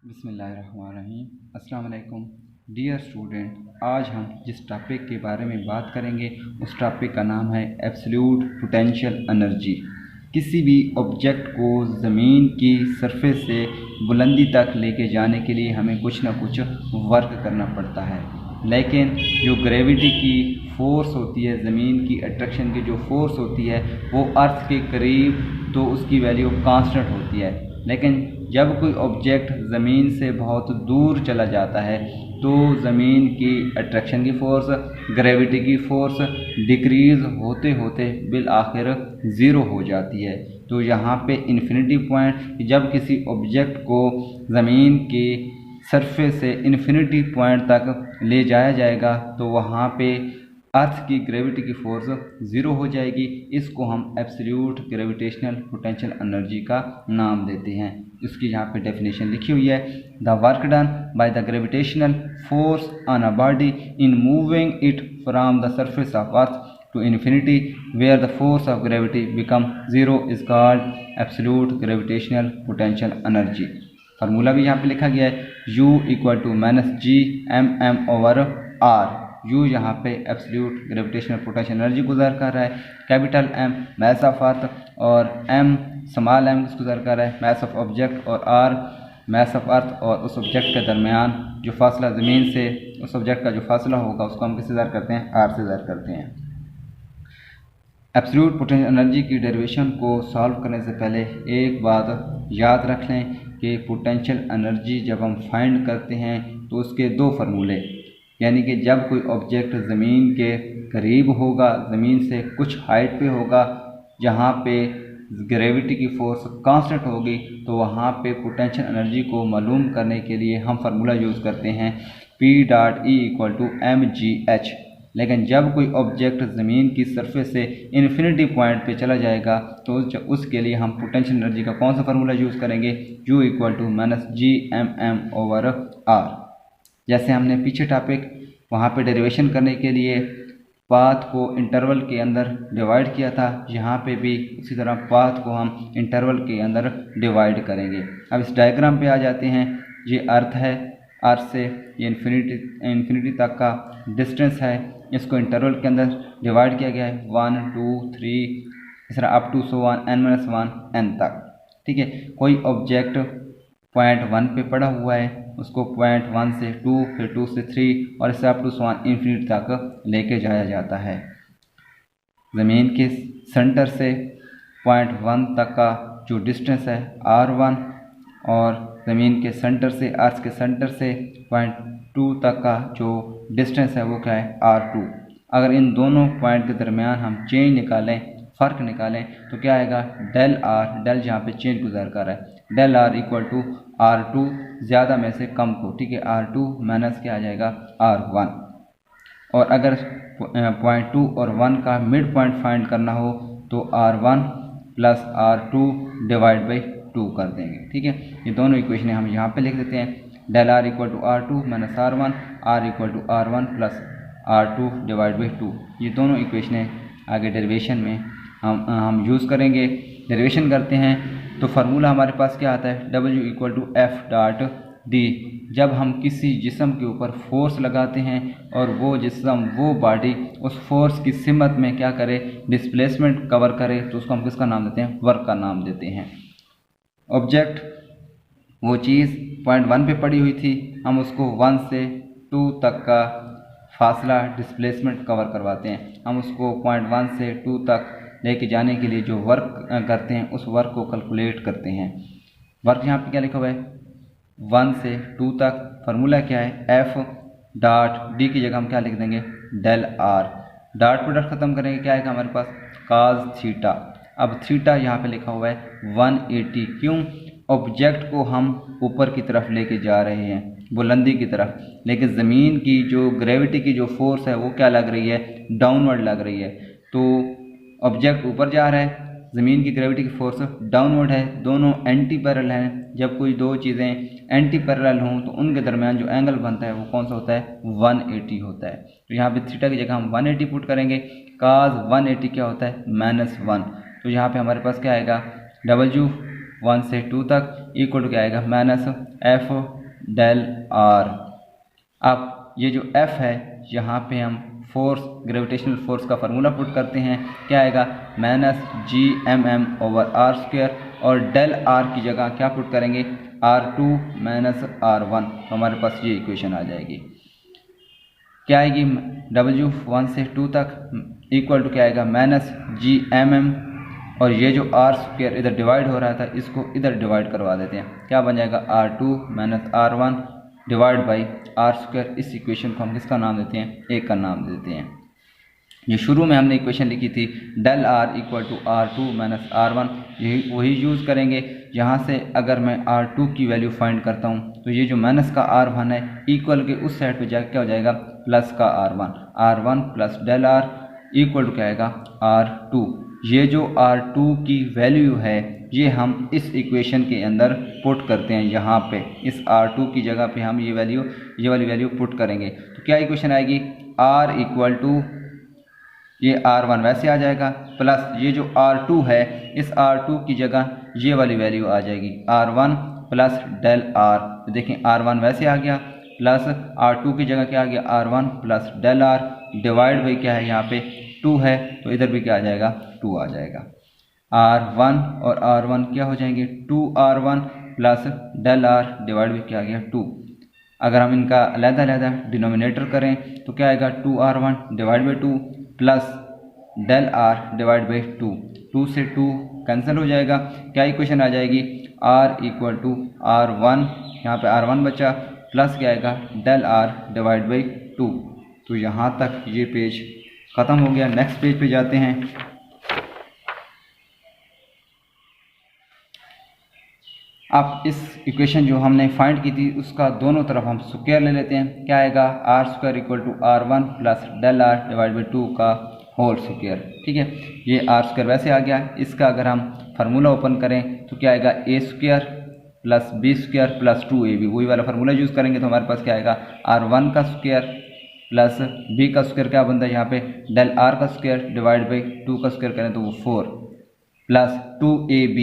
बिस्मिल्लाहिर्रहमानिर्रहीम। अस्सलाम वालेकुम डियर स्टूडेंट, आज हम जिस टॉपिक के बारे में बात करेंगे उस टॉपिक का नाम है एब्सोल्यूट पोटेंशियल एनर्जी। किसी भी ऑब्जेक्ट को ज़मीन की सरफेस से बुलंदी तक लेके जाने के लिए हमें कुछ ना कुछ वर्क करना पड़ता है, लेकिन जो ग्रेविटी की फ़ोर्स होती है, ज़मीन की अट्रैक्शन की जो फ़ोर्स होती है वो अर्थ के करीब तो उसकी वैल्यू कांस्टेंट होती है। लेकिन जब कोई ऑब्जेक्ट ज़मीन से बहुत दूर चला जाता है तो ज़मीन की अट्रैक्शन की फ़ोर्स, ग्रेविटी की फ़ोर्स डिक्रीज़ होते होते बिल आखिर ज़ीरो हो जाती है। तो यहाँ पे इन्फिनिटी पॉइंट, जब किसी ऑब्जेक्ट को ज़मीन की सरफेस से इन्फिनिटी पॉइंट तक ले जाया जाएगा तो वहाँ पे अर्थ की ग्रेविटी की फोर्स ज़ीरो हो जाएगी। इसको हम एब्सोल्यूट ग्रेविटेशनल पोटेंशियल एनर्जी का नाम देते हैं। इसकी यहाँ पे डेफिनेशन लिखी हुई है, the work done by the gravitational force on a body in moving it from the surface of earth to infinity where the force of gravity become zero is called absolute gravitational potential energy. Formula भी यहाँ पे लिखा गया है, U equal to -G(m)m/r। U यहाँ पे absolute gravitational potential energy गुजार कर रहा है, capital M mass of earth और M स्मॉल m गुजार कर रहा है मास ऑफ ऑब्जेक्ट, और R मास ऑफ अर्थ और उस ऑब्जेक्ट के दरमियान जो फासला ज़मीन से उस ऑब्जेक्ट का जो फासला होगा उसको हम किससे ज़ाहिर करते हैं, R से ज़ाहिर करते हैं। एब्सोल्यूट पोटेंशियल एनर्जी की डेरिवेशन को सॉल्व करने से पहले एक बात याद रख लें कि पोटेंशियल एनर्जी जब हम फाइंड करते हैं तो उसके दो फार्मूले, यानी कि जब कोई ऑब्जेक्ट ज़मीन के करीब होगा, ज़मीन से कुछ हाइट पे होगा, जहाँ पे ग्रेविटी की फोर्स कांस्टेंट होगी, तो वहाँ पे पोटेंशियल एनर्जी को मालूम करने के लिए हम फार्मूला यूज़ करते हैं P.E इक्वल टू mgh। लेकिन जब कोई ऑब्जेक्ट ज़मीन की सरफेस से इन्फिनिटी पॉइंट पे चला जाएगा तो उसके लिए हम पोटेंशियल एनर्जी का कौन सा फार्मूला यूज़ करेंगे, U इक्वल टू -G(m)m/r। जैसे हमने पीछे टॉपिक वहाँ पे डेरिवेशन करने के लिए पाथ को इंटरवल के अंदर डिवाइड किया था, यहाँ पे भी उसी तरह पाथ को हम इंटरवल के अंदर डिवाइड करेंगे। अब इस डायग्राम पे आ जाते हैं। ये अर्थ है, अर्थ से ये इन्फिनिटी तक का डिस्टेंस है, इसको इंटरवल के अंदर डिवाइड किया गया है 1 2 3 इस तरह up to so on n-1 n तक। ठीक है, कोई ऑब्जेक्ट पॉइंट 1 पे पड़ा हुआ है, उसको पॉइंट 1 से 2, फिर 2 से 3 और इससे up to so on infinity तक लेके जाया जाता है। ज़मीन के सेंटर से पॉइंट 1 तक का जो डिस्टेंस है r1 और ज़मीन के सेंटर से, अर्थ के सेंटर से पॉइंट 2 तक का जो डिस्टेंस है वो क्या है, r2। अगर इन दोनों पॉइंट के दरमियान हम चेंज निकालें, फ़र्क निकालें, तो क्या आएगा, डेल r, डेल जहाँ पे चेंज गुजार कर रहा है, del r equal to r2 ज़्यादा में से कम को, ठीक है, r2 माइनस क्या आ जाएगा, r1। और अगर पॉइंट 2 और 1 का मिड पॉइंट फाइंड करना हो तो r1 plus r2 divide by 2 कर देंगे। ठीक है, ये दोनों इक्वेशनें हम यहाँ पे लिख देते हैं, del r equal to r2 minus r1, r equal to r1 plus r2 divide by 2। ये दोनों इक्वेशनें आगे डेरिवेशन में हम यूज़ करेंगे। डेरिवेशन करते हैं तो फार्मूला हमारे पास क्या आता है, W इक्वल टू F.D। जब हम किसी जिस्म के ऊपर फोर्स लगाते हैं और वो जिस्म, वो बॉडी उस फोर्स की सिमत में क्या करे, डिस्प्लेसमेंट कवर करे, तो उसको हम किसका नाम देते हैं, वर्क का नाम देते हैं। ऑब्जेक्ट, वो चीज़ पॉइंट 1 पे पड़ी हुई थी, हम उसको 1 से 2 तक का फासला डिस्प्लेसमेंट कवर करवाते हैं। हम उसको पॉइंट 1 से 2 तक लेके जाने के लिए जो वर्क करते हैं उस वर्क को कैलकुलेट करते हैं। वर्क यहाँ पे क्या लिखा हुआ है, 1 से 2 तक। फार्मूला क्या है, F.D की जगह हम क्या लिख देंगे, डेल r। डॉट प्रोडक्ट ख़त्म करेंगे, क्या आएगा हमारे पास, cos थीटा। अब थीटा यहाँ पे लिखा हुआ है 180, क्यों, ऑब्जेक्ट को हम ऊपर की तरफ लेके जा रहे हैं, बुलंदी की तरफ, लेकिन ज़मीन की जो ग्रेविटी की जो फोर्स है वो क्या लग रही है, डाउनवर्ड लग रही है। तो ऑब्जेक्ट ऊपर जा रहा है, ज़मीन की ग्रेविटी की फोर्स डाउनवर्ड है, दोनों एंटी पैरेलल हैं। जब कोई दो चीज़ें एंटी पैरेलल हों तो उनके दरमियान जो एंगल बनता है वो कौन सा होता है, 180 होता है। तो यहाँ पे थीटा की जगह हम 180 पुट करेंगे, cos 180 क्या होता है, -1। तो यहाँ पे हमारे पास क्या आएगा, W 1 से 2 तक इक्वल टू क्या आएगा माइनस एफ डेल आर। अब ये जो एफ है यहाँ पे हम फोर्स, ग्रेविटेशनल फोर्स का फार्मूला पुट करते हैं, क्या आएगा minus G M M over R square, और डेल आर की जगह क्या पुट करेंगे R2 माइनस R1, तो हमारे पास ये इक्वेशन आ जाएगी। क्या आएगी W1 से 2 तक इक्वल टू क्या आएगा माइनस जी एम एम, और ये जो आर स्क्वायर इधर डिवाइड हो रहा था इसको इधर डिवाइड करवा देते हैं, क्या बन जाएगा R2 minus R1 divide by R square. इस इक्वेशन को हम किसका नाम देते हैं, एक का नाम देते हैं। ये शुरू में हमने इक्वेशन लिखी थी del R equal to R2 minus R1, यही वही यूज़ करेंगे। यहाँ से अगर मैं R2 की वैल्यू फाइंड करता हूँ तो ये जो माइनस का R1 है इक्वल के उस साइड पे जाकर क्या हो जाएगा प्लस का R1 plus del R equal to क्या आएगा R2। ये जो R2 की वैल्यू है ये हम इस इक्वेशन के अंदर पुट करते हैं, यहाँ पे इस R2 की जगह पे हम ये वाली वैल्यू पुट करेंगे। तो क्या इक्वेशन आएगी R इक्वल टू ये R1 वैसे आ जाएगा, प्लस ये जो R2 है इस R2 की जगह ये वाली वैल्यू आ जाएगी R1 प्लस डेल आर। तो देखें R1 वैसे आ गया, प्लस R2 की जगह क्या आ गया R1 plus del R, divide by क्या है यहाँ पे 2 है तो इधर भी क्या आ जाएगा 2 आ जाएगा। R1 और R1 क्या हो जाएंगे 2R1 plus del R divide by क्या आ गया 2। अगर हम इनका अलग-अलग डिनोमिनेटर करें तो क्या आएगा 2R1 divide by 2 plus del R divide by 2 से 2 कैंसिल हो जाएगा। क्या इक्वेशन आ जाएगी R इक्वल टू R1, यहाँ पे R1 बचा, प्लस क्या आएगा डेल आर डिवाइड बाई 2। तो यहाँ तक ये पेज ख़त्म हो गया। नेक्स्ट पेज पे जाते हैं। अब इस इक्वेशन जो हमने फाइंड की थी उसका दोनों तरफ हम स्क्वायर ले लेते हैं। क्या आएगा R square equal to R1 plus del R divide by 2 का होल स्क्वायर। ठीक है, ये आर स्क्वायर वैसे आ गया। इसका अगर हम फार्मूला ओपन करें तो क्या आएगा a square plus b square plus 2ab, वही वाला फार्मूला यूज़ करेंगे तो हमारे पास क्या आएगा R1 का स्क्वायर प्लस बी का स्क्वायर क्या बनता है यहाँ पे डेल आर का स्क्वायर डिवाइड बाई 2 का स्क्वायर करें तो वो 4 प्लस 2ab,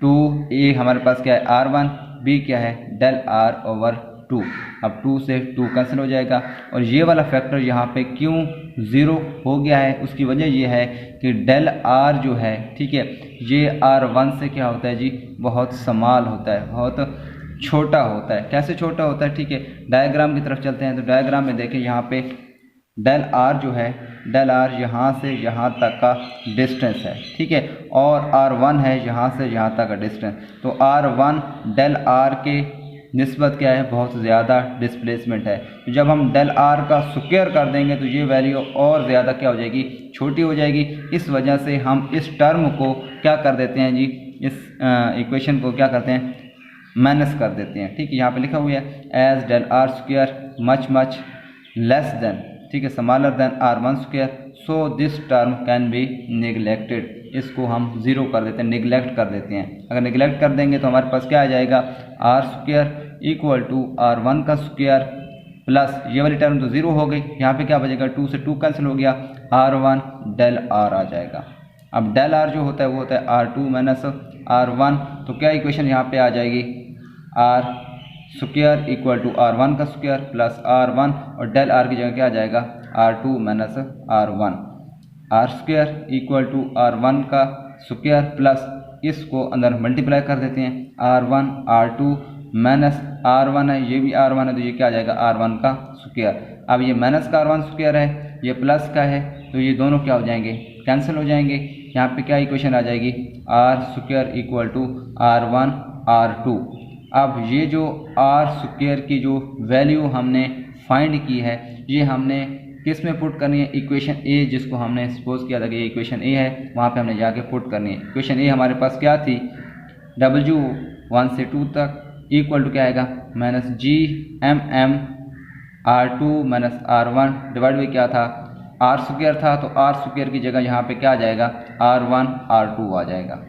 2a हमारे पास क्या है R1, b क्या है डेल आर ओवर 2। अब 2 से 2 कैंसिल हो जाएगा, और ये वाला फैक्टर यहाँ पे क्यों 0 हो गया है उसकी वजह ये है कि डेल आर जो है, ठीक है, ये R1 से क्या होता है जी बहुत स्मॉल होता है, बहुत छोटा होता है। कैसे छोटा होता है, ठीक है, डायग्राम की तरफ चलते हैं तो डायग्राम में देखें यहाँ पे डेल आर जो है, डेल आर यहाँ से यहाँ तक का डिस्टेंस है, ठीक है, और R1 है यहाँ से यहाँ तक का डिस्टेंस। तो R1 डेल आर के निस्बत क्या है बहुत ज़्यादा डिस्प्लेसमेंट है। तो जब हम डेल आर का स्क्वायर कर देंगे तो ये वैल्यू और ज़्यादा क्या हो जाएगी छोटी हो जाएगी। इस वजह से हम इस टर्म को क्या कर देते हैं जी, इस इक्वेशन को क्या करते हैं माइनस कर देते हैं। ठीक है, यहाँ पे लिखा हुआ है as del R square much less than, ठीक है, smaller than R1 square, so this term can be neglected. इसको हम 0 कर देते हैं, निगलेक्ट कर देते हैं। अगर निगलेक्ट कर देंगे तो हमारे पास क्या आ जाएगा R square equal to R1 का स्क्वायर प्लस ये वाली टर्म तो 0 हो गई, यहाँ पे क्या बचेगा 2 से 2 कैंसिल हो गया, R1 डेल आर आ जाएगा। अब डेल आर जो होता है वो होता है R2 माइनस R1। तो क्या इक्वेशन यहाँ पे आ जाएगी R square equal to R1 का स्क्वायर प्लस R1, और डेल आर की जगह क्या आ जाएगा R2 minus R1। R square equal to R1 का स्क्वायर प्लस इसको अंदर मल्टीप्लाई कर देते हैं R1 R2 माइनस R1 है, ये भी R1 है तो ये क्या आ जाएगा R1 का स्क्वायर। अब ये माइनस का R1 स्क्वायर है, ये प्लस का है, तो ये दोनों क्या हो जाएंगे कैंसिल हो जाएंगे। यहाँ पे क्या इक्वेशन आ जाएगी R square equal to R1 R2। अब ये जो आर स्क्वायर की जो वैल्यू हमने फाइंड की है ये हमने किस में पुट करनी है, इक्वेशन ए, जिसको हमने सपोज किया था कि ये इक्वेशन ए है, वहाँ पे हमने जाके पुट करनी है। इक्वेशन ए हमारे पास क्या थी W1 से 2 तक इक्वल टू क्या आएगा minus G M M R2 minus R1 divide by क्या था आर स्क्वायर था, तो आर स्क्वायर की जगह यहाँ पे क्या आ जाएगा R1 R2 आ जाएगा।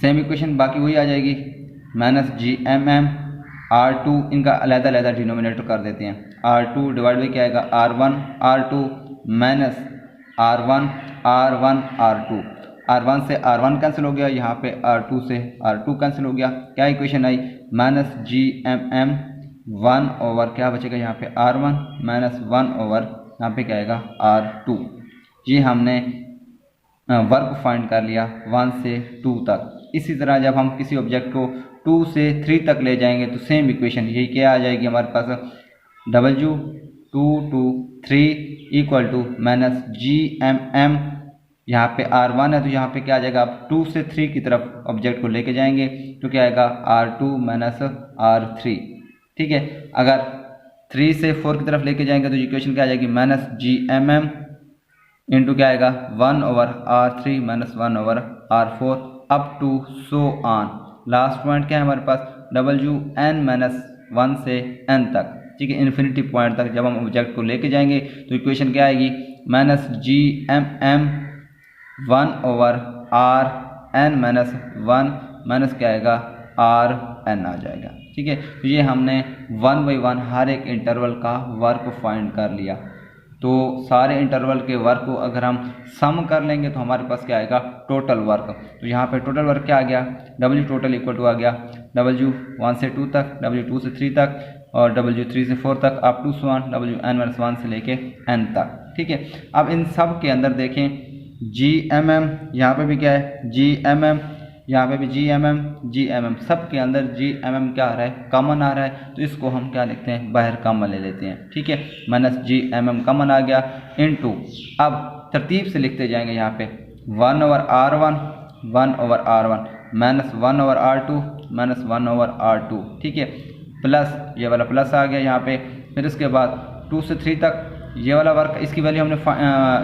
सेम इक्वेशन बाकी वही आ जाएगी minus G M M R2, इनका अलग-अलग डिनोमिनेटर कर देते हैं, R2 डिवाइड बाई क्या आएगा R1 R2 minus R1 R1 R2। R1 से R1 कैंसिल हो गया, यहाँ पे R2 से R2 कैंसिल हो गया। क्या इक्वेशन आई, माइनस GMM 1 ओवर क्या बचेगा यहाँ पे R1 माइनस 1 ओवर यहाँ पे क्या आएगा R2। ये हमने वर्क फाइंड कर लिया 1 से 2 तक। इसी तरह जब हम किसी ऑब्जेक्ट को 2 से 3 तक ले जाएंगे तो सेम इक्वेशन यही क्या आ जाएगी हमारे पास, W2 to 3 equal to minus GMM, यहाँ पे R1 है तो यहाँ पे क्या आ जाएगा, आप 2 से 3 की तरफ ऑब्जेक्ट को लेके जाएंगे तो क्या आएगा R2 माइनस R3। ठीक है, अगर 3 से 4 की तरफ लेके जाएंगे तो इक्वेशन क्या आ जाएगी, माइनस GMM इंटू क्या आएगा 1 over R3 minus 1 over R4 up to so on. Last point क्या है हमारे पास, WN माइनस 1 से n तक। ठीक है, इन्फिनिटी पॉइंट तक जब हम ऑब्जेक्ट को लेके जाएंगे तो इक्वेशन क्या आएगी, minus GMM 1 over RN minus 1 minus क्या आएगा RN आ जाएगा। ठीक है, तो ये हमने 1 बाई 1 हर एक इंटरवल का वर्क फाइंड कर लिया। तो सारे इंटरवल के वर्क को अगर हम सम कर लेंगे तो हमारे पास क्या आएगा, टोटल वर्क। तो यहाँ पे टोटल वर्क क्या आ गया, W टोटल इक्वल टू आ गया W1 से 2 तक, W2 से 3 तक और W3 से 4 तक up to so on WN-1 से लेके n तक। ठीक है, अब इन सब के अंदर देखें GMM, यहाँ पे भी क्या है GMM, यहाँ पे भी GMM सब के अंदर GMM क्या आ रहा है, कॉमन आ रहा है, तो इसको हम क्या लिखते हैं, बाहर कॉमन ले लेते हैं। ठीक है, माइनस GMM कॉमन आ गया इनटू, अब तरतीब से लिखते जाएंगे यहाँ पे 1 over R1 1 over R1 minus 1 over R2 minus 1 over R2। ठीक है, प्लस ये वाला प्लस आ गया यहाँ पे, फिर इसके बाद 2 से 3 तक ये वाला वर्क, इसकी वैल्यू हमने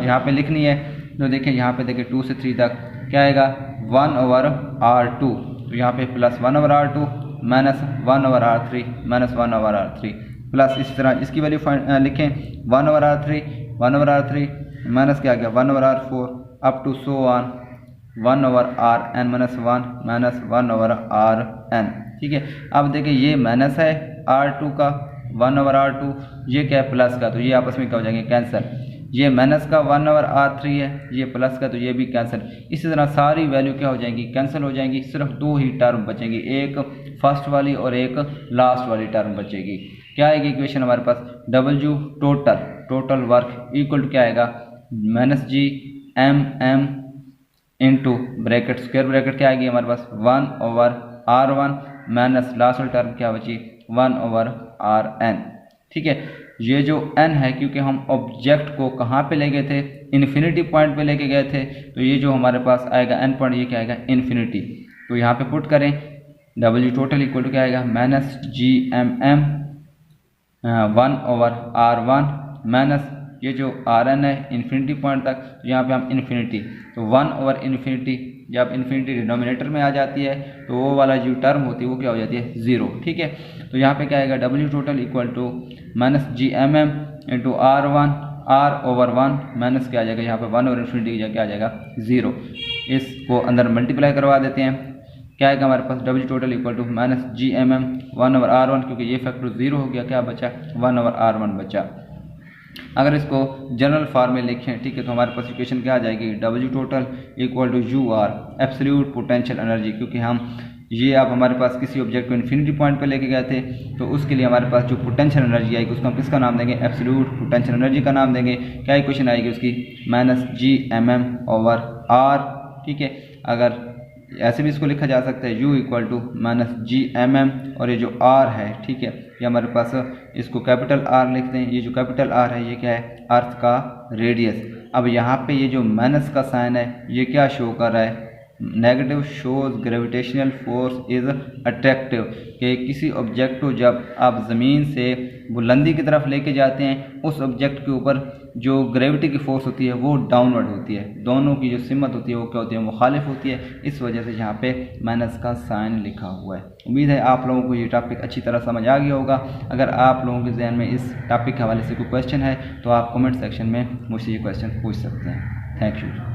यहाँ पे लिखनी है। तो देखिए यहाँ पे देखिए 2 से 3 तक क्या आएगा 1 ओवर R2, तो यहाँ पे plus 1 over R2 minus 1 over R3 minus 1 over R3 plus इसी तरह इसकी वैल्यू लिखें 1 ओवर R3 माइनस क्या आ गया 1 over R4 up to so on 1 over RN minus 1 minus 1 over RN। ठीक है, अब देखिए ये माइनस है R2 का 1 ओवर R2, ये क्या है प्लस का, तो ये आपस में क्या हो जाएंगे कैंसिल। ये माइनस का 1 ओवर R3 है, ये प्लस का तो ये भी कैंसिल। इसी तरह सारी वैल्यू क्या हो जाएंगी, कैंसिल हो जाएंगी। सिर्फ 2 ही टर्म बचेंगी, एक फर्स्ट वाली और एक लास्ट वाली टर्म बचेगी। क्या आएगी इक्वेशन हमारे पास, W total work equal to क्या आएगा minus GMM into bracket square bracket क्या आएगी हमारे पास 1 ओवर R1 माइनस लास्ट वाली टर्म क्या बची 1 ओवर RN। ठीक है, ये जो n है क्योंकि हम ऑब्जेक्ट को कहाँ पे ले गए थे, इन्फिनिटी पॉइंट पे लेके गए थे, तो ये जो हमारे पास आएगा n पॉइंट ये क्या आएगा इन्फिनिटी। तो यहाँ पे पुट करें W टोटल इक्वल टू क्या आएगा minus GMM 1 over R1 minus ये जो Rn है इन्फिनिटी पॉइंट तक, तो यहाँ पे हम इन्फिनिटी, तो 1 ओवर इन्फिनिटी, जब इन्फिनिटी डिनोमिनेटर में आ जाती है तो वो वाला जो टर्म होती है वो क्या हो जाती है 0। ठीक है, तो यहाँ पे क्या आएगा W total equal to minus GMM into R1 R over 1 minus क्या आ जाएगा यहाँ पे 1 ओवर इन्फिनिटी क्या आ जाएगा 0। इसको अंदर मल्टीप्लाई करवा देते हैं, क्या आएगा हमारे पास W total equal to minus GMM 1 over R1, क्योंकि ये फैक्टर 0 हो गया, क्या बचा 1 ओवर R1 बचा। अगर इसको जनरल फॉर्म में लिखें, ठीक है, तो हमारे पास इक्वेशन क्या आ जाएगी W total equal to UR absolute potential energy, क्योंकि हम ये आप हमारे पास किसी ऑब्जेक्ट को इन्फिनिटी पॉइंट पे लेके गए थे तो उसके लिए हमारे पास जो पोटेंशियल एनर्जी आएगी उसको हम किसका नाम देंगे, एब्सोल्यूट पोटेंशियल एनर्जी का नाम देंगे। क्या इक्वेशन आएगी उसकी माइनस GMM ओवर R। ठीक है, अगर ऐसे भी इसको लिखा जा सकता है U equal to minus GMM और ये जो R है, ठीक है, ये हमारे पास इसको कैपिटल R लिखते हैं। ये जो कैपिटल R है ये क्या है अर्थ का रेडियस। अब यहाँ पे ये जो माइनस का साइन है ये क्या शो कर रहा है, negative shows gravitational force is attractive, कि किसी ऑब्जेक्ट को जब आप ज़मीन से बुलंदी की तरफ लेके जाते हैं उस ऑब्जेक्ट के ऊपर जो ग्रेविटी की फोर्स होती है वो डाउनवर्ड होती है, दोनों की जो सिमत होती है वो क्या होती है मुखालिफ होती है। इस वजह से यहाँ पे माइनस का साइन लिखा हुआ है। उम्मीद है आप लोगों को ये टॉपिक अच्छी तरह समझ आ गया होगा। अगर आप लोगों के जहन में इस टॉपिक के हवाले से कोई क्वेश्चन है तो आप कमेंट सेक्शन में मुझसे ये क्वेश्चन पूछ सकते हैं। Thank you.